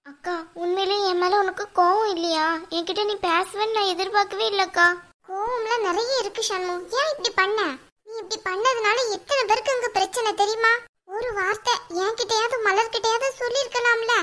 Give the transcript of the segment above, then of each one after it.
அக்கா உண்மையிலேயே என் மேல உனக்கு கோவம் இல்லையா? என்கிட்ட நீ பேசுவேன்னு நான் எதிர்பார்க்கவே இல்லக்கா. கோவம்லாம் நிறைய இருக்கு ஷண்மு. ஏன் இப்படி பண்ண? நீ இப்படி பண்ணதுனால எத்தனை பேருக்கு இங்க பிரச்சனை தெரியுமா? ஒரு வார்த்தை என்கிட்டயாவது மலர்கிட்டயாவது சொல்லியிருக்கலாம்ல.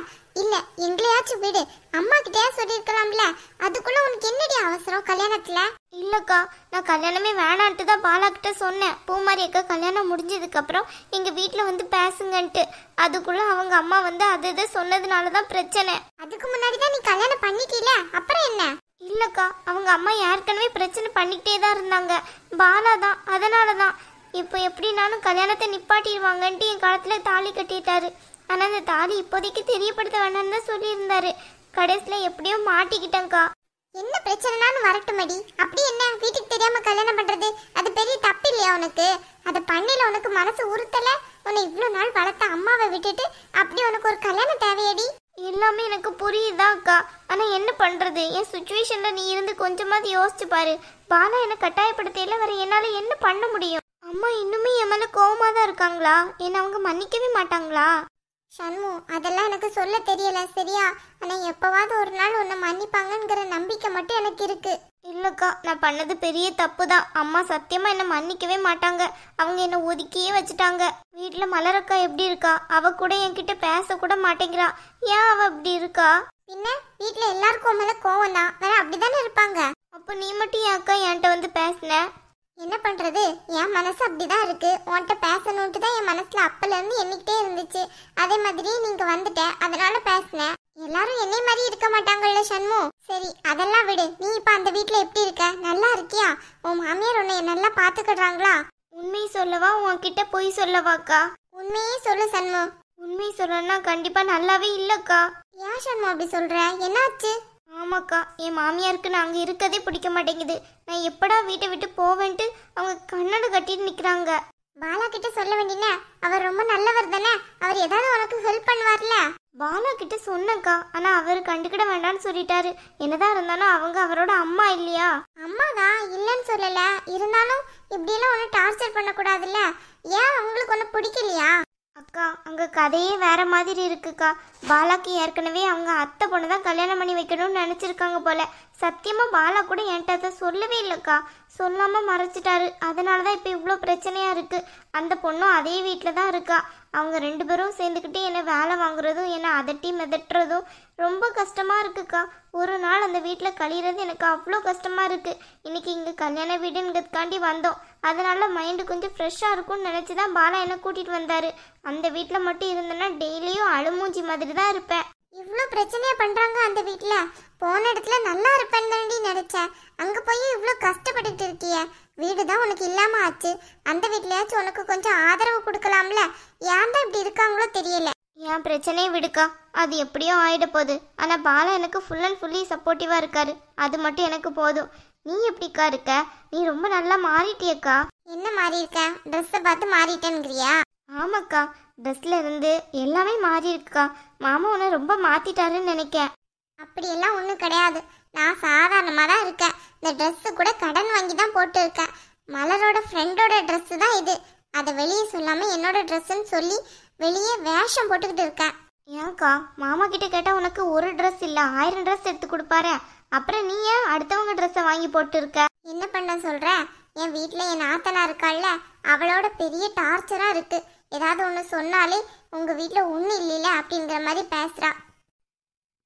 இல்ல எங்களையாச்சும் விடு, அம்மா கிட்டயாவது சொல்லியிருக்கலாம்ல. அதுக்குள்ள உனக்கு என்னடி அவசரம் கல்யாணத்துல? இல்லக்கா, நான் கல்யாணமே வேணான்ட்டு தான் பாலா கிட்ட சொன்னேன். பூமாரி அக்கா கல்யாணம் முடிஞ்சதுக்கு அப்புறம் எங்க வீட்டுல வந்து பேசுங்கன்ட்டு. அதுக்குள்ள அவங்க அம்மா வந்து அது இது சொன்னதுனாலதான் பிரச்சனை. அதுக்கு முன்னாடி தான் நீ கல்யாணம் பண்ணிட்டீல, அப்புறம் என்ன? இல்லக்கா, அவங்க அம்மா ஏற்கனவே பிரச்சனை பண்ணிக்கிட்டே தான் இருந்தாங்க. பாலா தான், அதனாலதான் இப்போ எப்படினாலும் கல்யாணத்தை நிப்பாட்டிடுவாங்கன்ட்டு என் காலத்துல தாலி கட்டிட்டாரு. ஆனா அந்த தாலி இப்போதைக்கு தெரியப்படுத்த வேண்டாம்னு தான் சொல்லியிருந்தாரு. கடைசியில எப்படியோ மாட்டிக்கிட்டேன்க்கா. என்ன பிரச்சனைனாலும் வரட்டுமடி. அப்படி என்ன வீட்டுக்கு தெரியாம கல்யாணம் பண்றது அது பெரிய தப்பு இல்லையா உனக்கு? அதை பண்ணல உனக்கு மனசு உறுத்தல? உன்னை இவ்வளவு நாள் வளர்த்த அம்மாவை விட்டுட்டு அப்படி உனக்கு ஒரு கல்யாணம் தேவையடி? எல்லாமே எனக்கு புரியுதா அக்கா, ஆனா என்ன பண்றது? என் சுச்சுவேஷன்ல நீ இருந்து கொஞ்சமாவது யோசிச்சு பாரு. பாலா என்ன கட்டாயப்படுத்தையில வேற என்னால என்ன பண்ண முடியும்? அம்மா இன்னுமே என் மேல கோவமா தான் இருக்காங்களா? என்ன அவங்க மன்னிக்கவே மாட்டாங்களா? ஷண்மு, அதெல்லாம் எனக்கு சொல்ல தெரியல சரியா? ஆனா எப்பவாவது ஒரு நாள் உன்னை மன்னிப்பாங்கங்கிற நம்பிக்கை மட்டும் எனக்கு இருக்கு. இல்லக்கா, நான் பண்ணது பெரிய தப்பு தான். அம்மா சத்தியமா என்ன மன்னிக்கவே மாட்டாங்க. அவங்க என்ன ஒதுக்கியே வச்சுட்டாங்க. வீட்டுல மலரக்கா எப்படி இருக்கா? அவ கூட என்கிட்ட பேச கூட மாட்டேங்கிறா. ஏன் அவ அப்படி இருக்கா? பின்ன வீட்டுல எல்லாருக்கும் மேல கோவம் தான், வேற அப்படிதானே இருப்பாங்க. அப்ப நீ மட்டும் என் அக்கா என்கிட்ட வந்து பேசின? என்ன பண்றது, என் மனசு அப்படிதான் இருக்கு. உன்கிட்ட பேசணும்ட்டு தான் என் மனசுல அப்பல இருந்து எண்ணிக்கிட்டே இருந்துச்சு. அதே மாதிரி நீங்க வந்துட்ட, அதனால பேசினேன். எல்லாரும் என்னை மாதிரி இருக்க மாட்டாங்கல்ல ஷண்மு. சரி அதெல்லாம் விடு. நீ இப்ப அந்த வீட்டுல எப்படி இருக்க? நல்லா இருக்கியா? உன் மாமியார் உன்னை நல்லா பாத்துக்கிடுறாங்களா? உண்மை சொல்லவா உன்கிட்ட பொய் சொல்லவாக்கா? உண்மையே சொல்லு ஷண்மு. உண்மை சொல்லணும்னா கண்டிப்பா நல்லாவே இல்லக்கா. ஏன் ஷண்மு அப்படி சொல்ற? என்னாச்சு? ஆமாக்கா, என் மாமியாருக்கு நான் அங்கே இருக்கதே பிடிக்க மாட்டேங்குது. நான் எப்படா வீட்டை விட்டு போவேன்ட்டு அவங்க கண்ணடை கட்டிட்டு நிற்கிறாங்க. பாலா கிட்ட சொல்ல வேண்டியன, அவர் ரொம்ப நல்லவர் தானே. அவர் ஏதாவது உனக்கு ஹெல்ப் பண்ணுவார்ல. பாலா கிட்ட சொன்னக்கா, ஆனா அவர் கண்டுக்கிட வேண்டாம்னு சொல்லிட்டாரு. என்னதான் இருந்தாலும் அவங்க அவரோட அம்மா இல்லையா? அம்மாதான் இல்லைன்னு சொல்லல, இருந்தாலும் இப்படியெல்லாம் ஒன்றும் டார்ச்சர் பண்ணக்கூடாதுல்ல. ஏன் உங்களுக்கு ஒன்று பிடிக்கலையா? அக்கா, அங்க கதையே வேற மாதிரி இருக்குக்கா. பாலாக்கு ஏற்கனவே அவங்க அத்தை பொண்ணு தான் கல்யாணம் பண்ணி வைக்கணும்னு நினைச்சிருக்காங்க போல. சத்தியமா பாலா கூட என்கிட்ட அதை சொல்லவே இல்லைக்கா. சொல்லாம மறைச்சிட்டாரு. அதனாலதான் இப்ப இவ்வளோ பிரச்சனையா இருக்கு. அந்த பொண்ணும் அதே வீட்டுல தான் இருக்கா. அவங்க ரெண்டு பேரும் சேர்ந்துக்கிட்டு என்னை வேலை வாங்குறதும் என்னை அதட்டி மிதட்டுறதும் ரொம்ப கஷ்டமா இருக்குக்கா. ஒரு நாள் அந்த வீட்டில் கழியறது எனக்கு அவ்வளோ கஷ்டமா இருக்கு. இன்னைக்கு இங்கே கல்யாண வீடுங்கிறதுக்காண்டி வந்தோம். அதனால மைண்டு கொஞ்சம் ஃப்ரெஷ்ஷாக இருக்கும்னு நினச்சி தான் பாலா என்னை கூட்டிகிட்டு வந்தார். அந்த வீட்டில் மட்டும் இருந்தேன்னா டெய்லியும் அழுமூஞ்சி மாதிரி தான் இருப்பேன். இவ்வளோ பிரச்சனையா பண்றாங்க அந்த வீட்டுல. போன இடத்துல நல்லா இருப்பேன்னு தாண்டி நினைச்சேன். அங்க போய் இவ்வளோ கஷ்டப்பட்டுட்டு இருக்கிய. வீடு தான் உனக்கு இல்லாம ஆச்சு. அந்த வீட்லயாச்சும் உனக்கு கொஞ்சம் ஆதரவு கொடுக்கலாம்ல. ஏன் தான் இப்படி இருக்காங்களோ தெரியல. என் பிரச்சனையை விடுக்கா, அது எப்படியோ ஆயிட போகுது. ஆனால் பாலா எனக்கு ஃபுல் அண்ட் ஃபுல்லி சப்போர்ட்டிவாக இருக்காரு. அது மட்டும் எனக்கு போதும். நீ எப்படிக்கா இருக்க? நீ ரொம்ப நல்லா மாறிட்டியக்கா. என்ன மாறி இருக்க? ட்ரெஸ்ஸை பார்த்து மாறிட்டேன்ங்கிறியா? ஆமாக்கா, ட்ரெஸ்ல இருந்து எல்லாமே மாறி இருக்குக்கா. மாமா உன்னை ரொம்ப மாத்திட்டாருன்னு நினைக்கேன். அப்படியெல்லாம் ஒன்றும் கிடையாது. நான் சாதாரணமாக தான் இருக்கேன். இந்த ட்ரெஸ்ஸு கூட கடன் வாங்கி தான் போட்டு இருக்கேன். மலரோட ஃப்ரெண்டோட ட்ரெஸ்ஸு தான் இது. அதை வெளியே சொல்லாமல் என்னோட ட்ரெஸ்ஸுன்னு சொல்லி வெளியே வேஷம் போட்டுக்கிட்டு இருக்கேன். ஏன்க்கா, மாமா கிட்ட கேட்டால் உனக்கு ஒரு ட்ரெஸ் இல்லை 1000 ட்ரெஸ் எடுத்து கொடுப்பாரு. அப்புறம் நீ ஏன் அடுத்தவங்க ட்ரெஸ்ஸை வாங்கி போட்டு இருக்க? என்ன பண்ண சொல்ற? என் வீட்டில் என் ஆத்தனா இருக்காள்ல, அவளோட பெரிய டார்ச்சராக இருக்கு. ஏதாவது ஒன்று சொன்னாலே உங்கள் வீட்டில் ஒன்றும் இல்லைல்ல அப்படிங்கிற மாதிரி பேசுகிறா.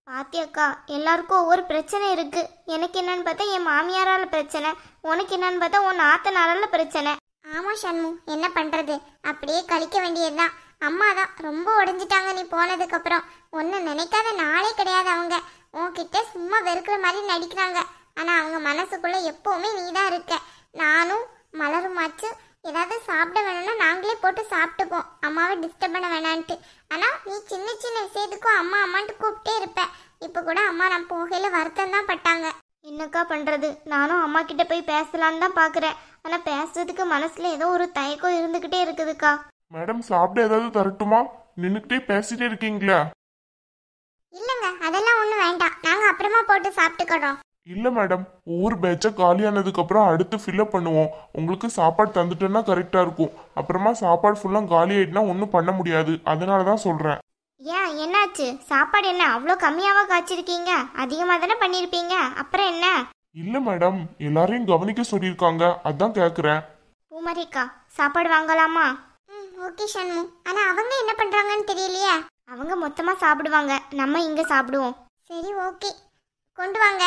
பாத்தியாக்கா, எல்லாருக்கும் ஒவ்வொரு பிரச்சனை இருக்கு. எனக்கு என்னன்னு பார்த்தா என் மாமியாரால பிரச்சனை, உனக்கு என்னன்னு பார்த்தா உன் ஆத்தனாரால பிரச்சனை. ஆமா ஷண்மு, என்ன பண்றது? அப்படியே கழிக்க வேண்டியதுதான். அம்மா தான் ரொம்ப உடைஞ்சிட்டாங்க நீ போனதுக்கு அப்புறம். ஒன்னு நினைக்காத நாளே கிடையாது அவங்க. உன்கிட்ட சும்மா வெறுக்கிற மாதிரி நடிக்கிறாங்க. ஆனா அவங்க மனசுக்குள்ள எப்பவுமே நீ தான் இருக்க. நானும் மலருமாச்சு ஏதாவது சாப்பிட வேணும்னா நாங்களே போட்டு சாப்பிட்டுப்போம், அம்மாவை டிஸ்டர்ப் பண்ண வேணான்ட்டு. ஆனா நீ சின்ன சின்ன விஷயத்துக்கும் அம்மா அம்மான்ட்டு கூப்பிட்டே இருப்ப. இப்ப கூட அம்மா நான் போகையில வருத்தம் தான் பட்டாங்க. என்னக்கா பண்றது? நானும் அம்மா கிட்ட போய் பேசலான்னு தான் பாக்குறேன். ஆனா பேசுறதுக்கு மனசுல ஏதோ ஒரு தயக்கம் இருந்துகிட்டே இருக்குதுக்கா. மேடம், சாப்பிட ஏதாவது தரட்டுமா? நின்னுக்கிட்டே பேசிட்டே இருக்கீங்களா? இல்லங்க, அதெல்லாம் ஒண்ணும் வேண்டாம். நாங்க அப்புறமா போட்டு சாப்பிட்டுக்கிறோம். இல்ல மேடம், ஒவ்வொரு பேட்சா காலியானதுக்கு அப்புறம் அடுத்து ஃபில்அப் பண்ணுவோம். உங்களுக்கு சாப்பாடு தந்துட்டோன்னா கரெக்டா இருக்கும். அப்புறமா சாப்பாடு ஃபுல்லா காலி ஆயிட்டுனா ஒன்றும் பண்ண முடியாது. அதனால தான் சொல்றேன். ஏன் என்னாச்சு? சாப்பாடு என்ன அவ்வளோ கம்மியாவா காய்ச்சிருக்கீங்க? அதிகமாக தானே பண்ணியிருப்பீங்க. அப்புறம் என்ன? இல்ல மேடம், எல்லாரையும் கவனிக்க சொல்லியிருக்காங்க, அதான் கேக்குறேன். பூமாரிக்கா, சாப்பாடு வாங்கலாமா? ஓகே சண்மு. ஆனா அவங்க என்ன பண்றாங்கன்னு தெரியலையே. அவங்க மொத்தமாக சாப்பிடுவாங்க, நம்ம இங்கே சாப்பிடுவோம். சரி ஓகே, கொண்டு வாங்க.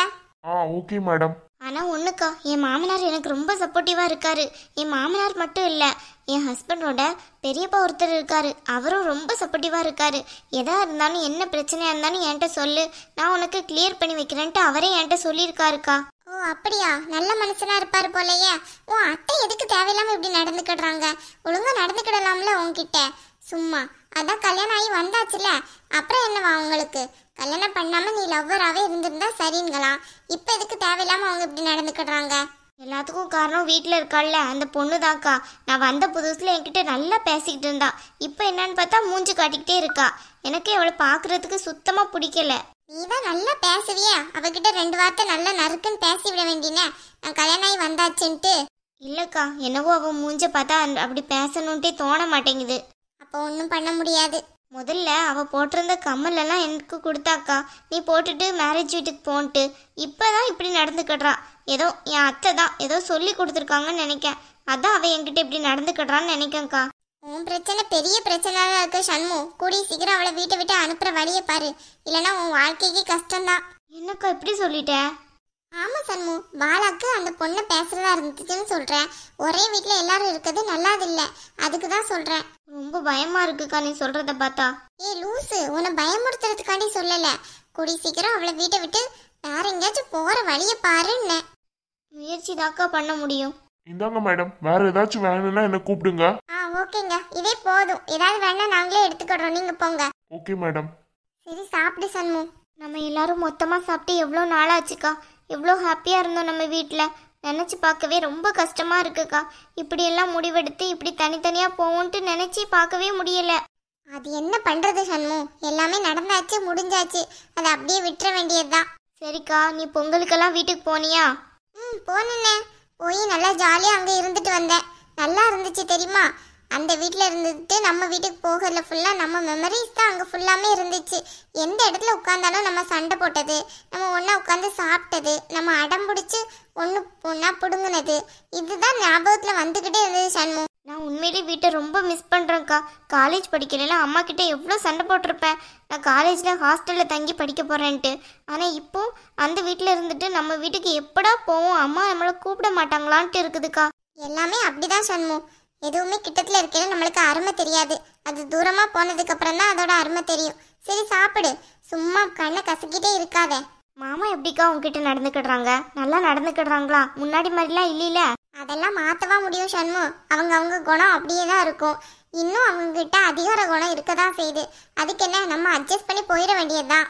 Okay madam. ஆனால் ஒன்றுக்கா, என் மாமனார் எனக்கு ரொம்ப சப்போர்ட்டிவாக இருக்காரு. என் மாமனார் மட்டும் இல்லை, என் ஹஸ்பண்டோட பெரியப்பா ஒருத்தர் இருக்காரு, அவரும் ரொம்ப சப்போர்ட்டிவாக இருக்காரு. எதா இருந்தாலும் என்ன பிரச்சனையாக இருந்தாலும் என்கிட்ட சொல்லு, நான் உனக்கு கிளியர் பண்ணி வைக்கிறேன்ட்டு அவரே என்கிட்ட சொல்லியிருக்காருக்கா. ஓ அப்படியா, நல்ல மனுஷனா இருப்பாரு போலயே. உன் அத்தை எதுக்கு தேவையில்லாம இப்படி நடந்துக்கிடுறாங்க? ஒழுங்கா நடந்துக்கிடலாம்ல உன்கிட்ட. சும்மா அதான் கல்யாணம் ஆகி வந்தாச்சுல, அப்புறம் என்னவா உங்களுக்கு? கல்யாணம் பண்ணாம நீ லவ்வராகவே இருந்திருந்தா சரிங்களாம். இப்போ எதுக்கு தேவையில்லாம அவங்க இப்படி நடந்துக்கிடுறாங்க? எல்லாத்துக்கும் காரணம் வீட்டில் இருக்காள்ல அந்த பொண்ணு தான்க்கா. நான் வந்த புதுசில் என்கிட்ட நல்லா பேசிக்கிட்டு இருந்தா, இப்போ என்னன்னு பார்த்தா மூஞ்சி காட்டிக்கிட்டே இருக்கா. எனக்கு அவளை பார்க்கறதுக்கு சுத்தமாக பிடிக்கல. நீ தான் நல்லா பேசுவியா? அவகிட்ட 2 வார்த்தை நல்லா நறுக்குன்னு பேசி விட வேண்டினே, நான் கல்யாணம் ஆகி வந்தாச்சுன்ட்டு. இல்லைக்கா, என்னவோ அவள் மூஞ்ச பார்த்தா அப்படி பேசணுன்ட்டே தோண மாட்டேங்குது. அப்போ ஒன்றும் பண்ண முடியாது. முதல்ல அவள் போட்டிருந்த கம்மல் எல்லாம் எனக்கு கொடுத்தாக்கா, நீ போட்டுட்டு மேரேஜ் வீட்டுக்கு போன்ட்டு. இப்போதான் இப்படி நடந்துக்கிடுறா. ஏதோ என் அத்தை தான் ஏதோ சொல்லி கொடுத்துருக்காங்கன்னு நினைக்கேன், அதான் அவள் என்கிட்ட இப்படி நடந்துக்கிடுறான்னு நினைக்கேங்க்கா. உன் பிரச்சனை பெரிய பிரச்சனைதான் இருக்கு சண்மு. கூடிய சீக்கிரம் அவளை வீட்டை விட்டு அனுப்புற வழியை பாரு, இல்லைன்னா உன் வாழ்க்கைக்கு கஷ்டம்தான். என்னக்கா இப்படி சொல்லிட்டேன்? ஆமா சண்மு, பாலாக்கு அந்த பொண்ணை பேசுறதா இருந்துச்சுன்னு சொல்றேன். ஒரே வீட்டுல எல்லாரும் இருக்கிறது நல்லாது இல்ல, அதுக்கு தான் சொல்றேன். ரொம்ப பயமா இருக்குக்கா நீ சொல்றத பார்த்தா. ஏய் லூசு, உன்னை பயமுறுத்துறதுக்காண்டி சொல்லல. கூடிய சீக்கிரம் அவளை வீட்டை விட்டு வேற எங்கேயாச்சும் போற வழியை பாருன்னு. முயற்சி தாக்கா பண்ண முடியும். இந்தாங்க மேடம், வேற ஏதாச்சும் வேணும்னா என்ன கூப்பிடுங்க. ஓகேங்க, இதே போதும். ஏதாவது வேணா நாங்களே எடுத்துக்கிறோம், நீங்க போங்க. Okay madam. சரி சாப்பிடு சண்மு. நம்ம எல்லாரும் மொத்தமா சாப்பிட்டு எவ்வளோ நாளாச்சுக்கா. எவ்வளோ ஹாப்பியா இருந்தோம் நம்ம வீட்டில். நினச்சி பார்க்கவே ரொம்ப கஷ்டமா இருக்குக்கா. இப்படியெல்லாம் முடிவெடுத்து இப்படி தனித்தனியா போவோன்ட்டு நினைச்சி பார்க்கவே முடியல. அது என்ன பண்றது சண்மு, எல்லாமே நடந்தாச்சு, முடிஞ்சாச்சு. அதை அப்படியே விட்டுற வேண்டியதுதான். சரிக்கா, நீ பொங்கலுக்கெல்லாம் வீட்டுக்கு போனியா? போனேண்ணே. போய் நல்லா ஜாலியாக அங்கே இருந்துட்டு வந்தேன். நல்லா இருந்துச்சு தெரியுமா? அந்த வீட்டில் இருந்துட்டு நம்ம வீட்டுக்கு போகிறதுல ஃபுல்லாக நம்ம மெமரிஸ் தான் அங்கே ஃபுல்லாமே இருந்துச்சு. எந்த இடத்துல உட்காந்தாலும் நம்ம சண்டை போட்டது, நம்ம ஒன்றா உட்காந்து சாப்பிட்டது, நம்ம அடம் பிடிச்சி ஒன்றா பிடுங்கினது, இதுதான் ஞாபகத்தில் வந்துக்கிட்டே இருந்தது சண்மு. நான் உண்மையிலே வீட்டை ரொம்ப மிஸ் பண்ணுறேன்க்கா. காலேஜ் படிக்கிறேன்னா அம்மா கிட்ட எவ்வளோ சண்டை போட்டிருப்பேன், நான் காலேஜில் ஹாஸ்டலில் தங்கி படிக்க போகிறேன்ட்டு. ஆனால் இப்போ அந்த வீட்டில் இருந்துட்டு நம்ம வீட்டுக்கு எப்படா போவோம், அம்மா நம்மளை கூப்பிட மாட்டாங்களான்ட்டு இருக்குதுக்கா. எல்லாமே அப்படிதான் சண்மு. எதுவுமே கிட்டத்தில் இருக்கிறது நம்மளுக்கு அருமை தெரியாது, அது தூரமாக போனதுக்கு அப்புறம் தான் அதோட அருமை தெரியும். சரி சாப்பிடு, சும்மா கண்ணை கசக்கிட்டே இருக்காதே. மாமா எப்படிக்கா உங்ககிட்ட நடந்துக்கிடுறாங்க? நல்லா நடந்துக்கிடுறாங்களா? முன்னாடி மாதிரிலாம் இல்லையில? அதெல்லாம் மாற்றவா முடியும் சண்மு? அவங்க குணம் அப்படியே தான் இருக்கும். இன்னும் அவங்க கிட்ட அதிகார குணம் இருக்க தான் செய்யுது. அதுக்கு என்ன, நம்ம அட்ஜஸ்ட் பண்ணி போயிட வேண்டியதுதான்.